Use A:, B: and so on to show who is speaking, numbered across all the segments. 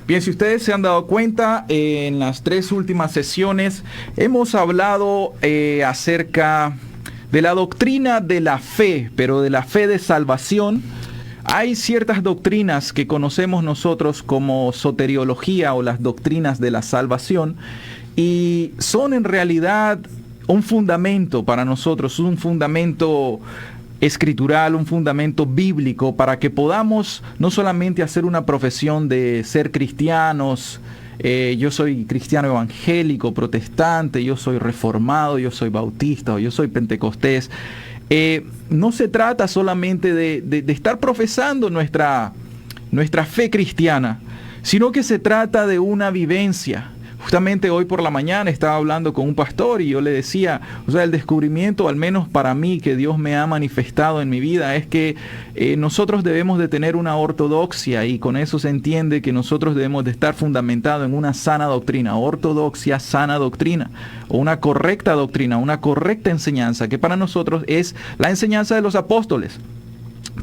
A: Bien, si ustedes se han dado cuenta, en las 3 últimas sesiones hemos hablado acerca de la doctrina de la fe, pero de la fe de salvación. Hay ciertas doctrinas que conocemos nosotros como soteriología o las doctrinas de la salvación y son en realidad un fundamento para nosotros, un fundamento escritural, un fundamento bíblico para que podamos no solamente hacer una profesión de ser cristianos, yo soy cristiano evangélico, protestante, yo soy reformado, yo soy bautista o yo soy pentecostés. No se trata solamente de estar profesando nuestra fe cristiana, sino que se trata de una vivencia. Justamente hoy por la mañana estaba hablando con un pastor y yo le decía, el descubrimiento, al menos para mí, que Dios me ha manifestado en mi vida, es que nosotros debemos de tener una ortodoxia, y con eso se entiende que nosotros debemos de estar fundamentados en una sana doctrina, ortodoxia, sana doctrina, o una correcta doctrina, una correcta enseñanza, que para nosotros es la enseñanza de los apóstoles.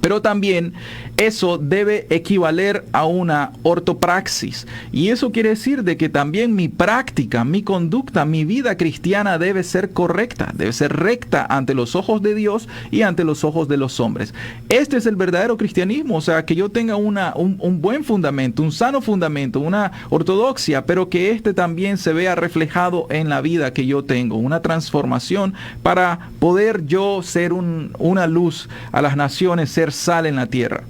A: Pero también eso debe equivaler a una ortopraxis. Y eso quiere decir de que también mi práctica, mi conducta, mi vida cristiana debe ser correcta, debe ser recta ante los ojos de Dios y ante los ojos de los hombres. Este es el verdadero cristianismo, o sea, que yo tenga un buen fundamento, un sano fundamento, una ortodoxia, pero que este también se vea reflejado en la vida que yo tengo, una transformación para poder yo ser una luz a las naciones, ser sal en la tierra.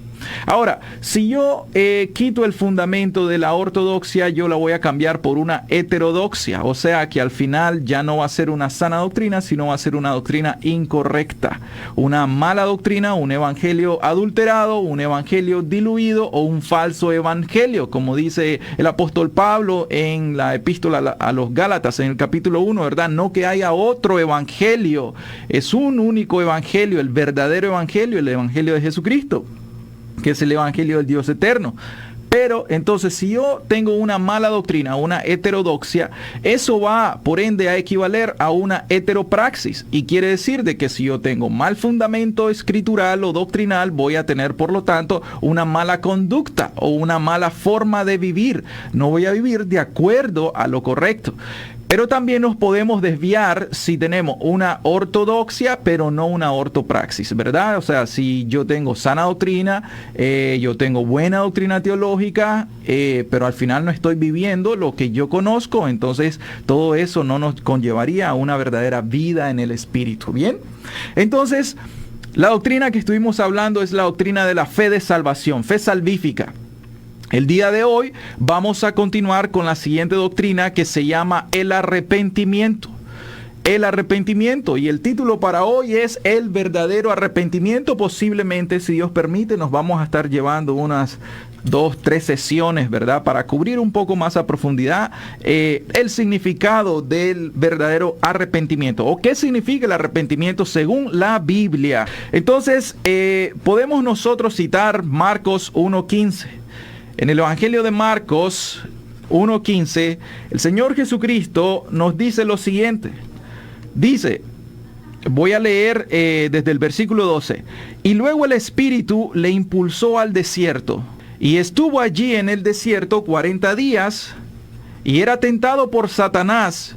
A: Ahora, si yo quito el fundamento de la ortodoxia, yo la voy a cambiar por una heterodoxia, o sea que al final ya no va a ser una sana doctrina, sino va a ser una doctrina incorrecta, una mala doctrina, un evangelio adulterado, un evangelio diluido o un falso evangelio, como dice el apóstol Pablo en la epístola a los Gálatas en el capítulo 1, ¿verdad? No que haya otro evangelio, es un único evangelio, el verdadero evangelio, el evangelio de Jesucristo, que es el evangelio del Dios eterno. Pero entonces, si yo tengo una mala doctrina, una heterodoxia, eso va por ende a equivaler a una heteropraxis, y quiere decir de que si yo tengo mal fundamento escritural o doctrinal, voy a tener por lo tanto una mala conducta o una mala forma de vivir. No voy a vivir de acuerdo a lo correcto. Pero también nos podemos desviar si tenemos una ortodoxia, pero no una ortopraxis, ¿verdad? O sea, si yo tengo sana doctrina, yo tengo buena doctrina teológica, pero al final no estoy viviendo lo que yo conozco, entonces todo eso no nos conllevaría a una verdadera vida en el Espíritu, ¿bien? Entonces, la doctrina que estuvimos hablando es la doctrina de la fe de salvación, fe salvífica. El día de hoy vamos a continuar con la siguiente doctrina que se llama el arrepentimiento. El arrepentimiento, y el título para hoy es el verdadero arrepentimiento. Posiblemente, si Dios permite, nos vamos a estar llevando unas 2-3 sesiones, ¿verdad? Para cubrir un poco más a profundidad el significado del verdadero arrepentimiento. ¿O qué significa el arrepentimiento según la Biblia? Entonces, podemos nosotros citar Marcos 1:15. En el Evangelio de Marcos 1:15, el Señor Jesucristo nos dice lo siguiente. Dice, voy a leer desde el versículo 12. Y luego el Espíritu le impulsó al desierto, y estuvo allí en el desierto 40 días, y era tentado por Satanás,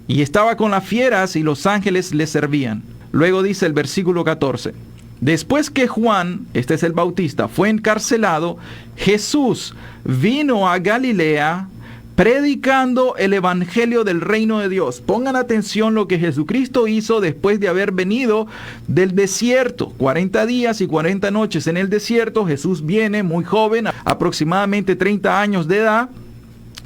A: y estaba con las fieras, y los ángeles le servían. Luego dice el versículo 14. Después que Juan, este es el Bautista, fue encarcelado, Jesús vino a Galilea predicando el evangelio del reino de Dios. Pongan atención lo que Jesucristo hizo después de haber venido del desierto. 40 días y 40 noches en el desierto. Jesús viene muy joven, aproximadamente 30 años de edad.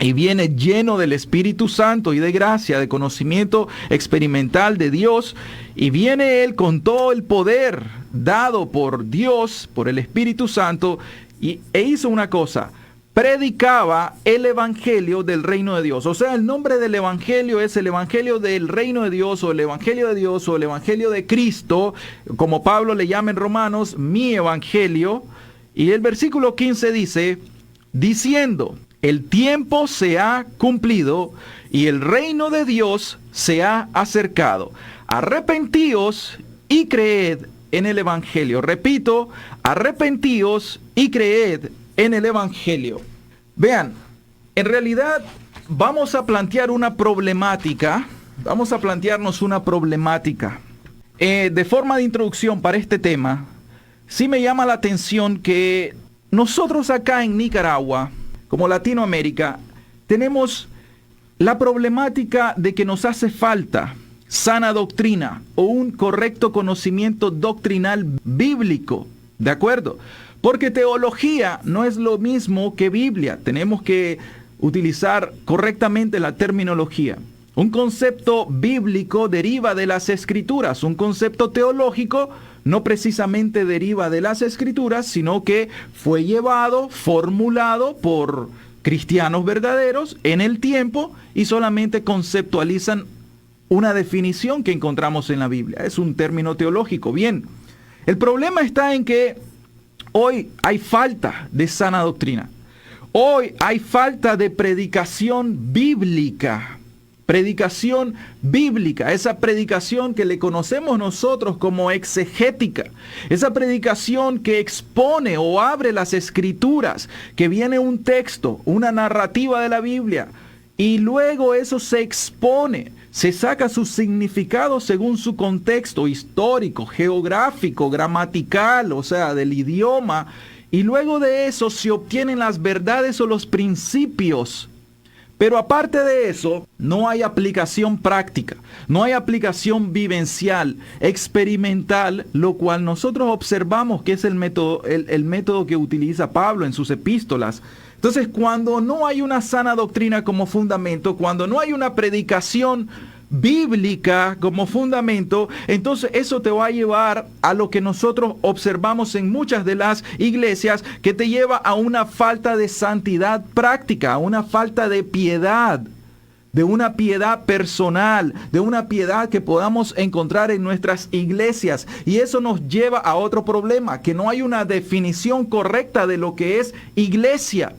A: Y viene lleno del Espíritu Santo y de gracia, de conocimiento experimental de Dios. Y viene Él con todo el poder dado por Dios, por el Espíritu Santo. E hizo una cosa, predicaba el Evangelio del reino de Dios. O sea, el nombre del Evangelio es el Evangelio del reino de Dios, o el Evangelio de Dios, o el Evangelio de Cristo, como Pablo le llama en Romanos, mi Evangelio. Y el versículo 15 dice, diciendo, el tiempo se ha cumplido y el reino de Dios se ha acercado. Arrepentíos y creed en el Evangelio. Repito, arrepentíos y creed en el Evangelio. Vean, en realidad vamos a plantear una problemática. Vamos a plantearnos una problemática. De forma de introducción para este tema, sí me llama la atención que nosotros acá en Nicaragua, como Latinoamérica, tenemos la problemática de que nos hace falta sana doctrina o un correcto conocimiento doctrinal bíblico, ¿de acuerdo? Porque teología no es lo mismo que Biblia. Tenemos que utilizar correctamente la terminología. Un concepto bíblico deriva de las Escrituras. Un concepto teológico no precisamente deriva de las Escrituras, sino que fue llevado, formulado por cristianos verdaderos en el tiempo y solamente conceptualizan una definición que encontramos en la Biblia. Es un término teológico. Bien, el problema está en que hoy hay falta de sana doctrina. Hoy hay falta de predicación bíblica. Predicación bíblica, esa predicación que le conocemos nosotros como exegética, esa predicación que expone o abre las escrituras, que viene un texto, una narrativa de la Biblia, y luego eso se expone, se saca su significado según su contexto histórico, geográfico, gramatical, o sea, del idioma, y luego de eso se obtienen las verdades o los principios. Pero aparte de eso, no hay aplicación práctica, no hay aplicación vivencial, experimental, lo cual nosotros observamos que es el método que utiliza Pablo en sus epístolas. Entonces, cuando no hay una sana doctrina como fundamento, cuando no hay una predicación bíblica como fundamento, entonces eso te va a llevar a lo que nosotros observamos en muchas de las iglesias, que te lleva a una falta de santidad práctica, a una falta de piedad, de una piedad personal, de una piedad que podamos encontrar en nuestras iglesias. Y eso nos lleva a otro problema, que no hay una definición correcta de lo que es iglesia,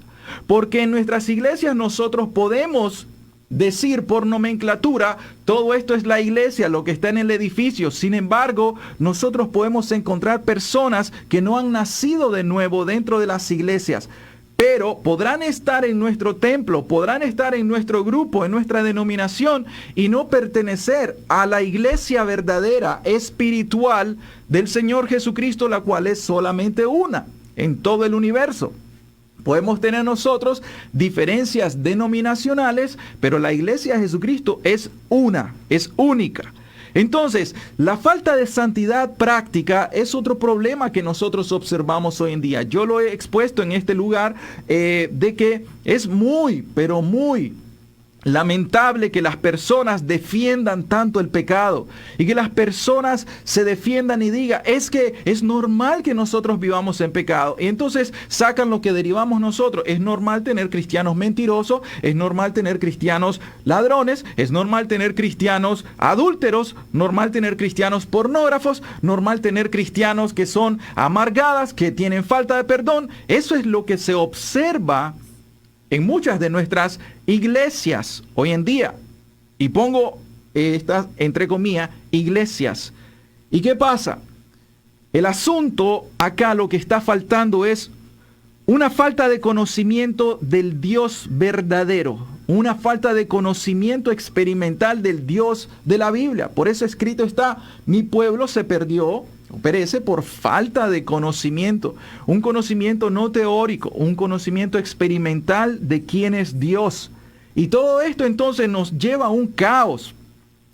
A: porque en nuestras iglesias nosotros podemos decir por nomenclatura, todo esto es la iglesia, lo que está en el edificio. Sin embargo, nosotros podemos encontrar personas que no han nacido de nuevo dentro de las iglesias, pero podrán estar en nuestro templo, podrán estar en nuestro grupo, en nuestra denominación, y no pertenecer a la iglesia verdadera, espiritual del Señor Jesucristo, la cual es solamente una en todo el universo. Podemos tener nosotros diferencias denominacionales, pero la iglesia de Jesucristo es una, es única. Entonces, la falta de santidad práctica es otro problema que nosotros observamos hoy en día. Yo lo he expuesto en este lugar de que es muy, pero muy lamentable que las personas defiendan tanto el pecado y que las personas se defiendan y digan, es que es normal que nosotros vivamos en pecado. Y entonces sacan lo que derivamos nosotros. Es normal tener cristianos mentirosos, es normal tener cristianos ladrones, es normal tener cristianos adúlteros, normal tener cristianos pornógrafos, normal tener cristianos que son amargadas, que tienen falta de perdón. Eso es lo que se observa en muchas de nuestras iglesias hoy en día. Y pongo estas, entre comillas, iglesias. ¿Y qué pasa? El asunto acá, lo que está faltando es una falta de conocimiento del Dios verdadero. Una falta de conocimiento experimental del Dios de la Biblia. Por eso escrito está, mi pueblo se perdió, perece por falta de conocimiento. Un conocimiento no teórico, un conocimiento experimental de quién es Dios. Y todo esto entonces nos lleva a un caos.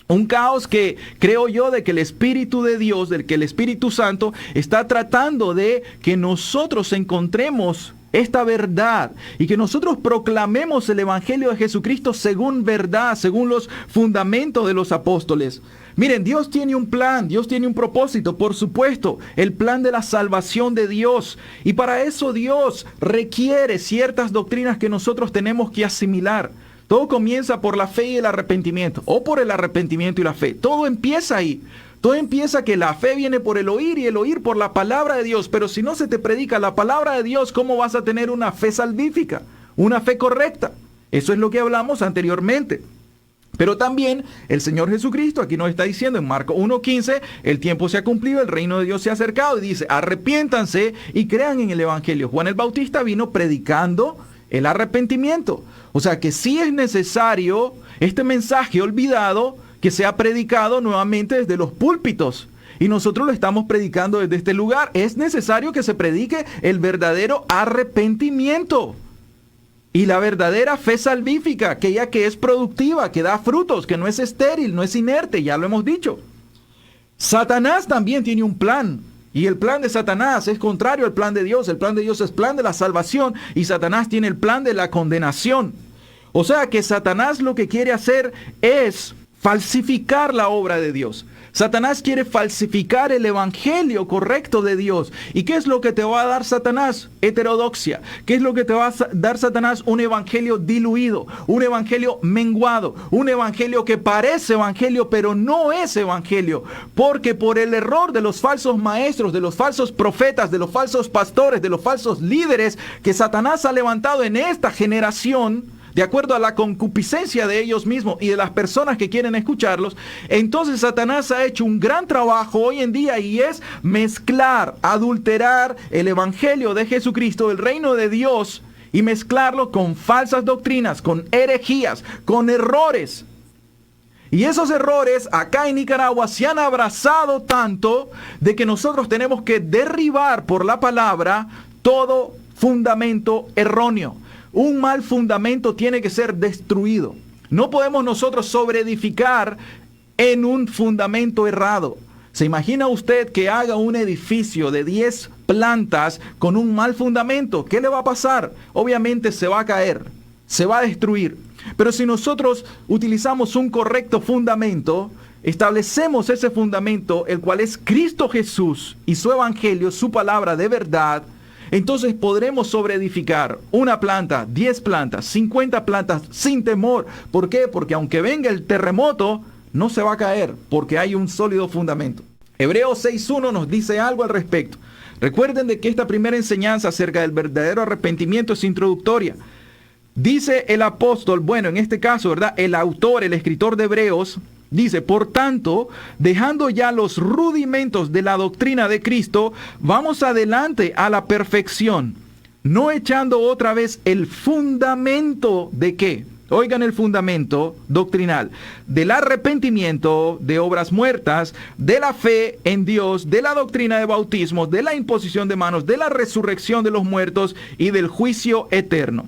A: Un caos que creo yo de que el Espíritu de Dios, del que el Espíritu Santo está tratando de que nosotros encontremos esta verdad y que nosotros proclamemos el Evangelio de Jesucristo según verdad, según los fundamentos de los apóstoles. Miren, Dios tiene un plan, Dios tiene un propósito, por supuesto, el plan de la salvación de Dios. Y para eso Dios requiere ciertas doctrinas que nosotros tenemos que asimilar. Todo comienza por la fe y el arrepentimiento, o por el arrepentimiento y la fe. Todo empieza ahí. Todo empieza que la fe viene por el oír y el oír por la palabra de Dios. Pero si no se te predica la palabra de Dios, ¿cómo vas a tener una fe salvífica? Una fe correcta. Eso es lo que hablamos anteriormente. Pero también el Señor Jesucristo aquí nos está diciendo en Marcos 1:15, el tiempo se ha cumplido, el reino de Dios se ha acercado, y dice, arrepiéntanse y crean en el Evangelio. Juan el Bautista vino predicando el arrepentimiento. O sea que sí es necesario este mensaje olvidado que sea predicado nuevamente desde los púlpitos. Y nosotros lo estamos predicando desde este lugar. Es necesario que se predique el verdadero arrepentimiento y la verdadera fe salvífica, aquella que es productiva, que da frutos, que no es estéril, no es inerte, ya lo hemos dicho. Satanás también tiene un plan. Y el plan de Satanás es contrario al plan de Dios. El plan de Dios es plan de la salvación y Satanás tiene el plan de la condenación. O sea que Satanás lo que quiere hacer es falsificar la obra de Dios. Satanás quiere falsificar el evangelio correcto de Dios. ¿Y qué es lo que te va a dar Satanás? Heterodoxia. ¿Qué es lo que te va a dar Satanás? Un evangelio diluido, un evangelio menguado, un evangelio que parece evangelio, pero no es evangelio. Porque por el error de los falsos maestros, de los falsos profetas, de los falsos pastores, de los falsos líderes que Satanás ha levantado en esta generación, de acuerdo a la concupiscencia de ellos mismos y de las personas que quieren escucharlos, entonces Satanás ha hecho un gran trabajo hoy en día y es mezclar, adulterar el evangelio de Jesucristo, el reino de Dios, y mezclarlo con falsas doctrinas, con herejías, con errores. Y esos errores acá en Nicaragua se han abrazado tanto de que nosotros tenemos que derribar por la palabra todo fundamento erróneo. Un mal fundamento tiene que ser destruido. No podemos nosotros sobreedificar en un fundamento errado. ¿Se imagina usted que haga un edificio de 10 plantas con un mal fundamento? ¿Qué le va a pasar? Obviamente se va a caer, se va a destruir. Pero si nosotros utilizamos un correcto fundamento, establecemos ese fundamento, el cual es Cristo Jesús y su evangelio, su palabra de verdad, entonces podremos sobreedificar una planta, 10 plantas, 50 plantas sin temor. ¿Por qué? Porque aunque venga el terremoto, no se va a caer, porque hay un sólido fundamento. Hebreos 6.1 nos dice algo al respecto. Recuerden de que esta primera enseñanza acerca del verdadero arrepentimiento es introductoria. Dice el apóstol, bueno, en este caso, ¿verdad? El autor, el escritor de Hebreos, dice, por tanto, dejando ya los rudimentos de la doctrina de Cristo, vamos adelante a la perfección, no echando otra vez el fundamento de ¿qué? Oigan el fundamento doctrinal, del arrepentimiento de obras muertas, de la fe en Dios, de la doctrina de bautismos, de la imposición de manos, de la resurrección de los muertos y del juicio eterno.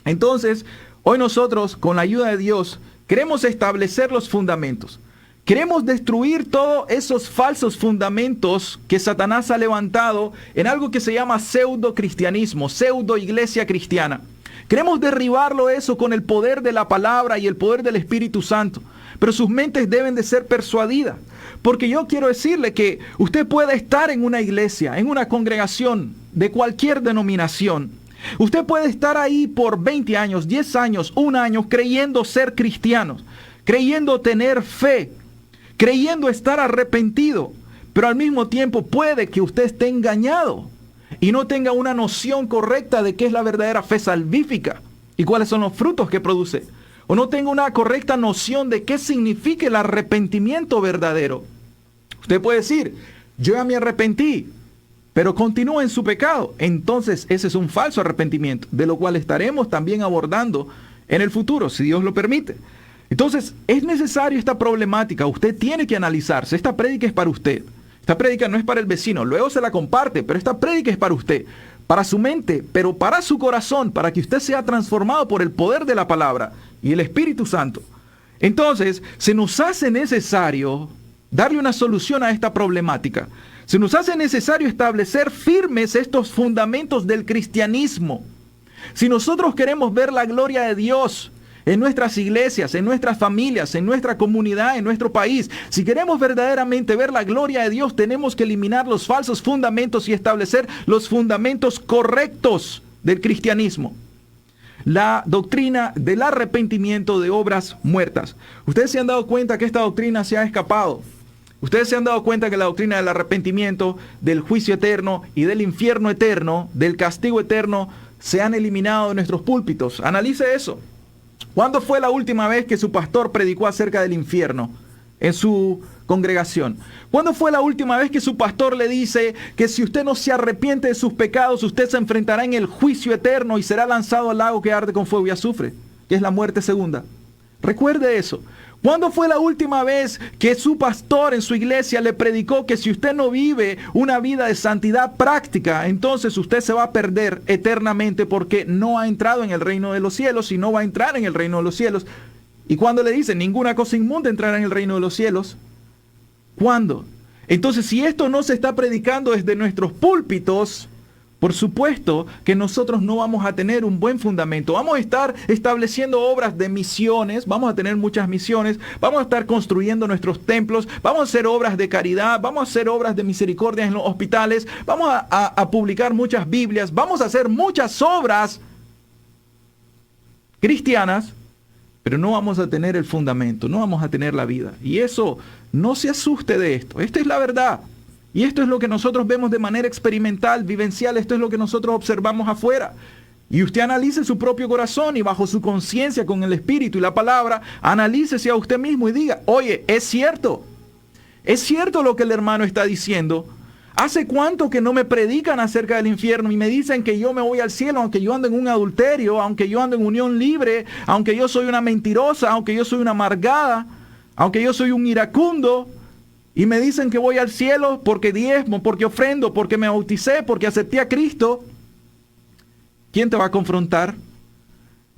A: Entonces, hoy nosotros, con la ayuda de Dios, queremos establecer los fundamentos. Queremos destruir todos esos falsos fundamentos que Satanás ha levantado en algo que se llama pseudo cristianismo, pseudo iglesia cristiana. Queremos derribarlo eso con el poder de la palabra y el poder del Espíritu Santo. Pero sus mentes deben de ser persuadidas. Porque yo quiero decirle que usted puede estar en una iglesia, en una congregación de cualquier denominación. Usted puede estar ahí por 20 años, 10 años, 1 año, creyendo ser cristianos, creyendo tener fe, creyendo estar arrepentido, pero al mismo tiempo puede que usted esté engañado y no tenga una noción correcta de qué es la verdadera fe salvífica y cuáles son los frutos que produce, o no tenga una correcta noción de qué significa el arrepentimiento verdadero. Usted puede decir, yo ya me arrepentí, pero continúa en su pecado. Entonces ese es un falso arrepentimiento, de lo cual estaremos también abordando en el futuro, si Dios lo permite. Entonces es necesario esta problemática, usted tiene que analizarse. Esta prédica es para usted, esta prédica no es para el vecino, luego se la comparte, pero esta prédica es para usted, para su mente, pero para su corazón, para que usted sea transformado por el poder de la palabra y el Espíritu Santo. Entonces se nos hace necesario darle una solución a esta problemática. Se nos hace necesario establecer firmes estos fundamentos del cristianismo. Si nosotros queremos ver la gloria de Dios en nuestras iglesias, en nuestras familias, en nuestra comunidad, en nuestro país, si queremos verdaderamente ver la gloria de Dios, tenemos que eliminar los falsos fundamentos y establecer los fundamentos correctos del cristianismo. La doctrina del arrepentimiento de obras muertas. Ustedes se han dado cuenta que esta doctrina se ha escapado. Ustedes se han dado cuenta que la doctrina del arrepentimiento, del juicio eterno y del infierno eterno, del castigo eterno, se han eliminado de nuestros púlpitos. Analice eso. ¿Cuándo fue la última vez que su pastor predicó acerca del infierno? en su congregación? ¿Cuándo fue la última vez que su pastor le dice que si usted no se arrepiente de sus pecados, usted se enfrentará en el juicio eterno y será lanzado al lago que arde con fuego y azufre, que es la muerte segunda? Recuerde eso. ¿Cuándo fue la última vez que su pastor en su iglesia le predicó que si usted no vive una vida de santidad práctica, entonces usted se va a perder eternamente porque no ha entrado en el reino de los cielos y no va a entrar en el reino de los cielos? Y cuando le dicen ninguna cosa inmunda entrará en el reino de los cielos, ¿cuándo? Entonces, si esto no se está predicando desde nuestros púlpitos, por supuesto que nosotros no vamos a tener un buen fundamento. Vamos a estar estableciendo obras de misiones, vamos a tener muchas misiones, vamos a estar construyendo nuestros templos, vamos a hacer obras de caridad, vamos a hacer obras de misericordia en los hospitales, vamos a publicar muchas Biblias, vamos a hacer muchas obras cristianas, pero no vamos a tener el fundamento, no vamos a tener la vida. Y eso, no se asuste de esto. Esta es la verdad. Y esto es lo que nosotros vemos de manera experimental, vivencial. Esto es lo que nosotros observamos afuera. Y usted analice su propio corazón y bajo su conciencia con el Espíritu y la palabra, analícese a usted mismo y diga, oye, es cierto lo que el hermano está diciendo. ¿Hace cuánto que no me predican acerca del infierno y me dicen que yo me voy al cielo aunque yo ando en un adulterio, aunque yo ando en unión libre, aunque yo soy una mentirosa, aunque yo soy una amargada, aunque yo soy un iracundo? Y me dicen que voy al cielo porque diezmo, porque ofrendo, porque me bauticé, porque acepté a Cristo. ¿Quién te va a confrontar?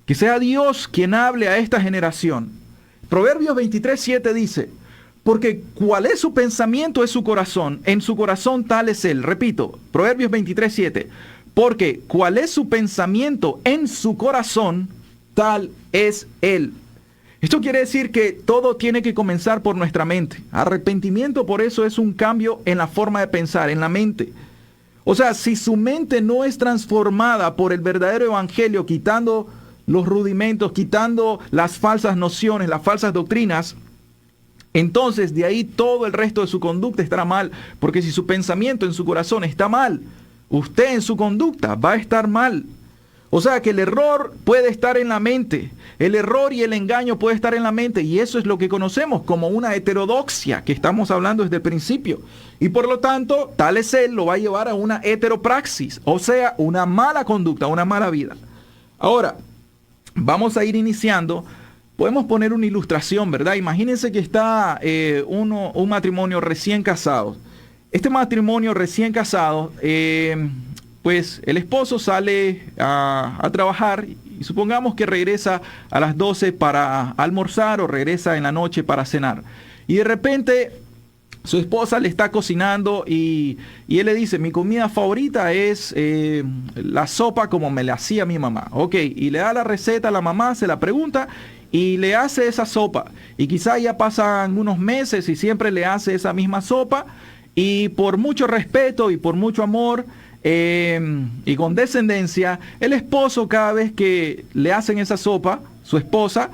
A: Que sea Dios quien hable a esta generación. Proverbios 23:7 dice, porque cuál es su pensamiento es su corazón, en su corazón tal es él. Repito, Proverbios 23:7, porque cuál es su pensamiento en su corazón, tal es él. Esto quiere decir que todo tiene que comenzar por nuestra mente. Arrepentimiento, por eso, es un cambio en la forma de pensar, en la mente. O sea, si su mente no es transformada por el verdadero evangelio, quitando los rudimentos, quitando las falsas nociones, las falsas doctrinas, entonces de ahí todo el resto de su conducta estará mal. Porque si su pensamiento en su corazón está mal, usted en su conducta va a estar mal. O sea que el error puede estar en la mente, el error y el engaño puede estar en la mente, y eso es lo que conocemos como una heterodoxia, que estamos hablando desde el principio. Y por lo tanto, tal es él, lo va a llevar a una heteropraxis, o sea, una mala conducta, una mala vida. Ahora, vamos a ir iniciando. Podemos poner una ilustración, ¿verdad? Imagínense que está un matrimonio recién casado. Este matrimonio recién casado, pues el esposo sale a trabajar y supongamos que regresa a las 12 para almorzar o regresa en la noche para cenar. Y de repente su esposa le está cocinando y él le dice, mi comida favorita es la sopa como me la hacía mi mamá. Ok, y le da la receta a la mamá, se la pregunta y le hace esa sopa. Y quizá ya pasan unos meses y siempre le hace esa misma sopa. Y por mucho respeto y por mucho amor y con descendencia, el esposo, cada vez que le hacen esa sopa, su esposa,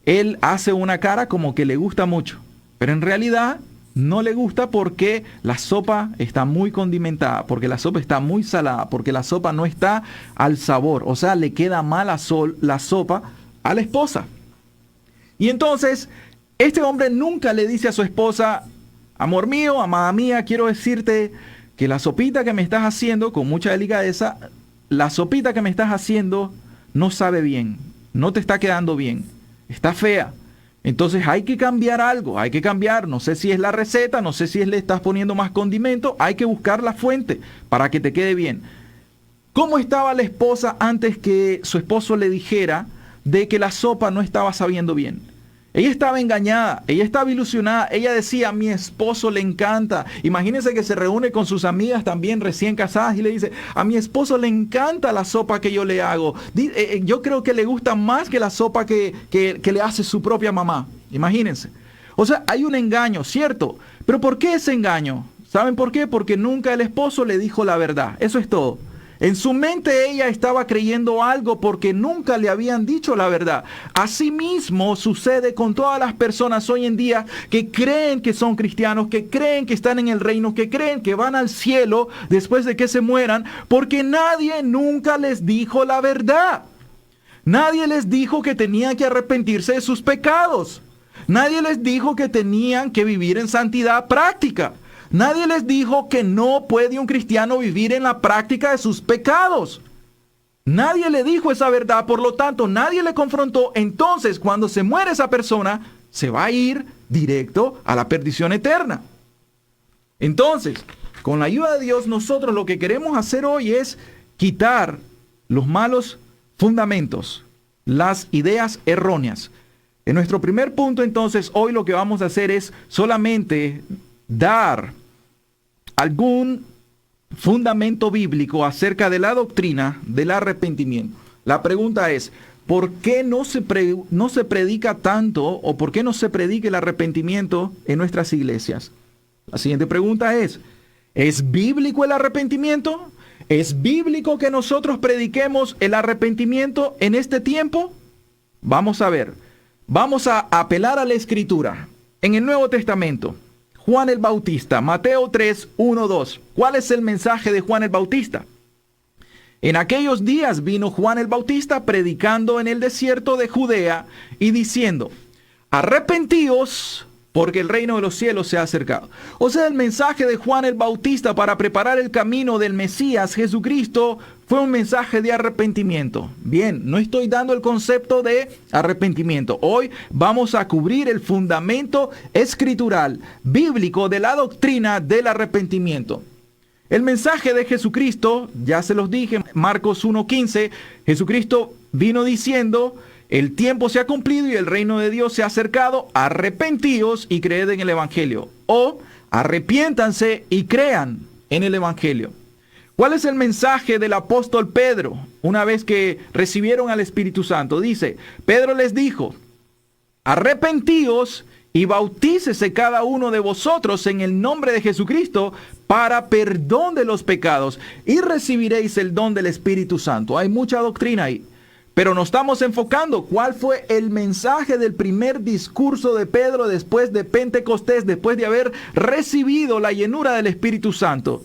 A: él hace una cara como que le gusta mucho. Pero en realidad no le gusta porque la sopa está muy condimentada, porque la sopa está muy salada, porque la sopa no está al sabor. O sea, le queda mal la sopa a la esposa. Y entonces, este hombre nunca le dice a su esposa, amor mío, amada mía, quiero decirte que la sopita que me estás haciendo, con mucha delicadeza, la sopita que me estás haciendo no sabe bien, no te está quedando bien, está fea. Entonces hay que cambiar algo, hay que cambiar, no sé si es la receta, no sé si le estás poniendo más condimento, hay que buscar la fuente para que te quede bien. ¿Cómo estaba la esposa antes que su esposo le dijera de que la sopa no estaba sabiendo bien? Ella estaba engañada, ella estaba ilusionada, ella decía, a mi esposo le encanta. Imagínense que se reúne con sus amigas también recién casadas y le dice, a mi esposo le encanta la sopa que yo le hago. Yo creo que le gusta más que la sopa que le hace su propia mamá. Imagínense. O sea, hay un engaño, ¿cierto? Pero ¿por qué ese engaño? ¿Saben por qué? Porque nunca el esposo le dijo la verdad. Eso es todo. En su mente ella estaba creyendo algo porque nunca le habían dicho la verdad. Asimismo sucede con todas las personas hoy en día que creen que son cristianos, que creen que están en el reino, que creen que van al cielo después de que se mueran, porque nadie nunca les dijo la verdad. Nadie les dijo que tenían que arrepentirse de sus pecados. Nadie les dijo que tenían que vivir en santidad práctica. Nadie les dijo que no puede un cristiano vivir en la práctica de sus pecados. Nadie le dijo esa verdad, por lo tanto, nadie le confrontó. Entonces, cuando se muere esa persona, se va a ir directo a la perdición eterna. Entonces, con la ayuda de Dios, nosotros lo que queremos hacer hoy es quitar los malos fundamentos, las ideas erróneas. En nuestro primer punto, entonces, hoy lo que vamos a hacer es solamente dar algún fundamento bíblico acerca de la doctrina del arrepentimiento. La pregunta es, ¿por qué no se predica tanto o por qué no se predica el arrepentimiento en nuestras iglesias? La siguiente pregunta ¿es bíblico el arrepentimiento? ¿Es bíblico que nosotros prediquemos el arrepentimiento en este tiempo? Vamos a ver. Vamos a apelar a la Escritura. En el Nuevo Testamento, Juan el Bautista, Mateo 3, 1, 2. ¿Cuál es el mensaje de Juan el Bautista? En aquellos días vino Juan el Bautista predicando en el desierto de Judea y diciendo, arrepentíos, porque el reino de los cielos se ha acercado. O sea, el mensaje de Juan el Bautista para preparar el camino del Mesías Jesucristo fue un mensaje de arrepentimiento. Bien, no estoy dando el concepto de arrepentimiento. Hoy vamos a cubrir el fundamento escritural, bíblico de la doctrina del arrepentimiento. El mensaje de Jesucristo, ya se los dije, Marcos 1:15, Jesucristo vino diciendo, el tiempo se ha cumplido y el reino de Dios se ha acercado, arrepentíos y creed en el Evangelio. O arrepiéntanse y crean en el Evangelio. ¿Cuál es el mensaje del apóstol Pedro una vez que recibieron al Espíritu Santo? Dice, Pedro les dijo, arrepentíos y bautícese cada uno de vosotros en el nombre de Jesucristo para perdón de los pecados y recibiréis el don del Espíritu Santo. Hay mucha doctrina ahí. Pero nos estamos enfocando. ¿Cuál fue el mensaje del primer discurso de Pedro después de Pentecostés, después de haber recibido la llenura del Espíritu Santo?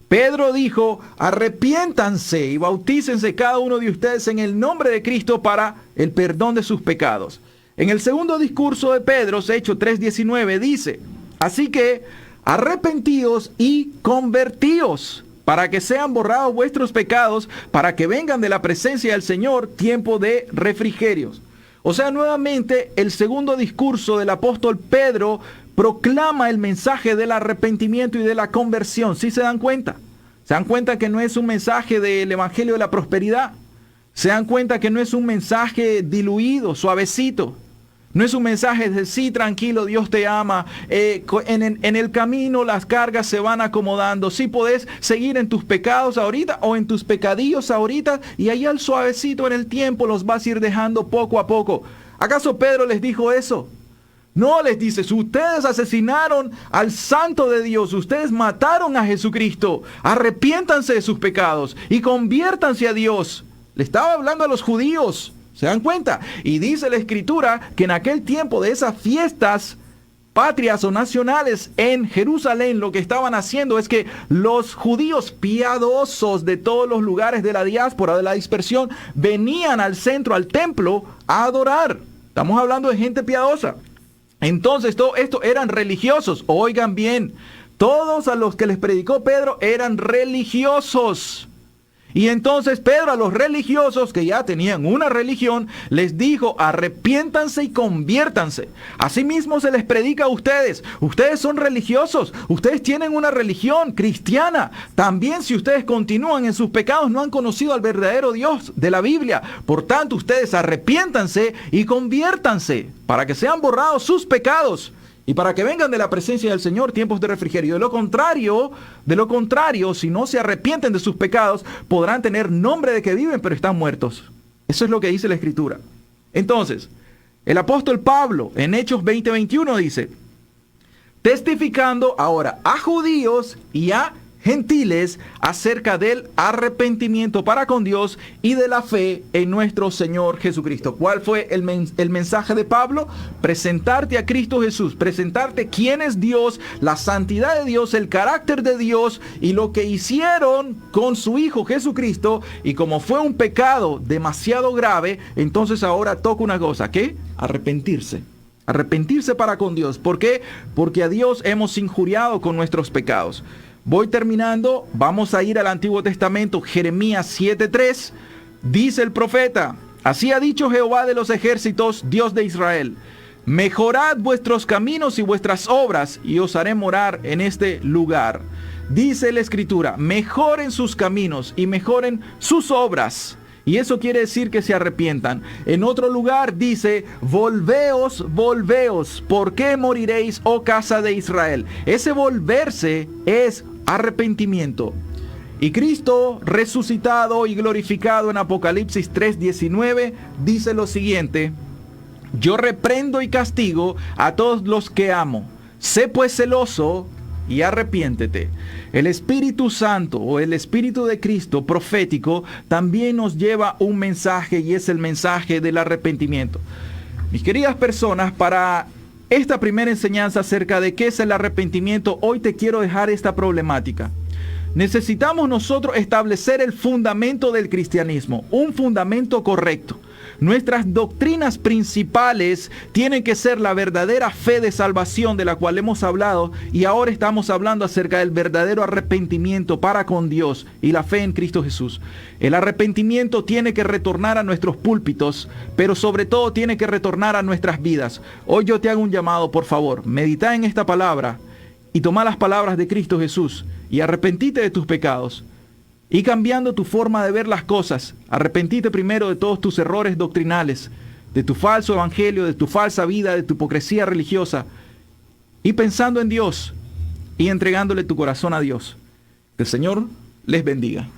A: Pedro dijo, arrepiéntanse y bautícense cada uno de ustedes en el nombre de Cristo para el perdón de sus pecados. En el segundo discurso de Pedro, Hechos 3:19, dice, así que arrepentíos y convertíos, para que sean borrados vuestros pecados, para que vengan de la presencia del Señor tiempo de refrigerios. O sea, nuevamente, el segundo discurso del apóstol Pedro proclama el mensaje del arrepentimiento y de la conversión. ¿Sí se dan cuenta? ¿Se dan cuenta que no es un mensaje del Evangelio de la prosperidad? ¿Se dan cuenta que no es un mensaje diluido, suavecito? No es un mensaje de sí, tranquilo, Dios te ama. En el camino las cargas se van acomodando. Sí podés seguir en tus pecados ahorita o en tus pecadillos ahorita y ahí al suavecito en el tiempo los vas a ir dejando poco a poco. ¿Acaso Pedro les dijo eso? No, les dice, ustedes asesinaron al Santo de Dios, ustedes mataron a Jesucristo. Arrepiéntanse de sus pecados y conviértanse a Dios. Le estaba hablando a los judíos. ¿Se dan cuenta? Y dice la Escritura que en aquel tiempo de esas fiestas patrias o nacionales en Jerusalén, lo que estaban haciendo es que los judíos piadosos de todos los lugares de la diáspora, de la dispersión, venían al centro, al templo, a adorar. Estamos hablando de gente piadosa. Entonces, todo esto eran religiosos. Oigan bien, todos a los que les predicó Pedro eran religiosos. Y entonces Pedro a los religiosos que ya tenían una religión les dijo, arrepiéntanse y conviértanse. Asimismo se les predica a ustedes. Ustedes son religiosos. Ustedes tienen una religión cristiana. También si ustedes continúan en sus pecados no han conocido al verdadero Dios de la Biblia. Por tanto ustedes arrepiéntanse y conviértanse para que sean borrados sus pecados. Y para que vengan de la presencia del Señor tiempos de refrigerio. De lo contrario, si no se arrepienten de sus pecados, podrán tener nombre de que viven, pero están muertos. Eso es lo que dice la Escritura. Entonces, el apóstol Pablo en Hechos 20:21 dice, testificando ahora a judíos y a gentiles acerca del arrepentimiento para con Dios y de la fe en nuestro Señor Jesucristo. ¿Cuál fue el mensaje de Pablo? Presentarte a Cristo Jesús, presentarte quién es Dios, la santidad de Dios, el carácter de Dios y lo que hicieron con su Hijo Jesucristo. Y como fue un pecado demasiado grave, entonces ahora toca una cosa, ¿qué? Arrepentirse. Arrepentirse para con Dios. ¿Por qué? Porque a Dios hemos injuriado con nuestros pecados. Voy terminando. Vamos a ir al Antiguo Testamento. Jeremías 7:3. Dice el profeta: así ha dicho Jehová de los ejércitos, Dios de Israel: mejorad vuestros caminos y vuestras obras, y os haré morar en este lugar. Dice la Escritura: mejoren sus caminos y mejoren sus obras. Y eso quiere decir que se arrepientan. En otro lugar dice: volveos, volveos, ¿por qué moriréis, oh casa de Israel? Ese volverse es arrepentimiento. Y Cristo, resucitado y glorificado en Apocalipsis 3:19, dice lo siguiente: yo reprendo y castigo a todos los que amo. Sé pues celoso y arrepiéntete. El Espíritu Santo, o el Espíritu de Cristo profético, también nos lleva un mensaje, y es el mensaje del arrepentimiento. Mis queridas personas, para esta primera enseñanza acerca de qué es el arrepentimiento, hoy te quiero dejar esta problemática. Necesitamos nosotros establecer el fundamento del cristianismo, un fundamento correcto. Nuestras doctrinas principales tienen que ser la verdadera fe de salvación de la cual hemos hablado, y ahora estamos hablando acerca del verdadero arrepentimiento para con Dios y la fe en Cristo Jesús. El arrepentimiento tiene que retornar a nuestros púlpitos, pero sobre todo tiene que retornar a nuestras vidas. Hoy yo te hago un llamado, por favor, medita en esta palabra y toma las palabras de Cristo Jesús y arrepentite de tus pecados. Y cambiando tu forma de ver las cosas, arrepentite primero de todos tus errores doctrinales, de tu falso evangelio, de tu falsa vida, de tu hipocresía religiosa, y pensando en Dios y entregándole tu corazón a Dios. Que el Señor les bendiga.